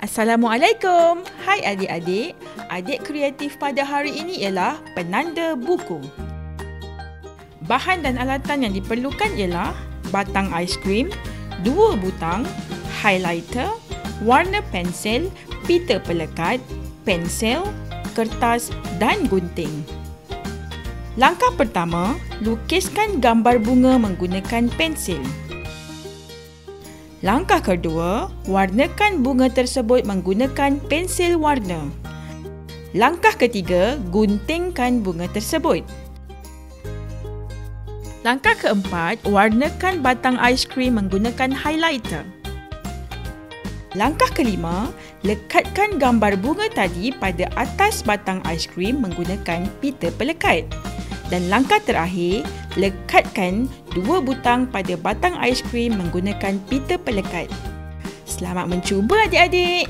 Assalamualaikum. Hai adik-adik. Adik kreatif pada hari ini ialah penanda buku. Bahan dan alatan yang diperlukan ialah batang aiskrim, 2 butang, highlighter, warna pensel, pita pelekat, pensel, kertas dan gunting. Langkah pertama, lukiskan gambar bunga menggunakan pensil. Langkah kedua, warnakan bunga tersebut menggunakan pensil warna. Langkah ketiga, guntingkan bunga tersebut. Langkah keempat, warnakan batang aiskrim menggunakan highlighter. Langkah kelima, lekatkan gambar bunga tadi pada atas batang aiskrim menggunakan pita pelekat. Dan langkah terakhir, lekatkan 2 butang pada batang aiskrim menggunakan pita pelekat. Selamat mencuba adik-adik!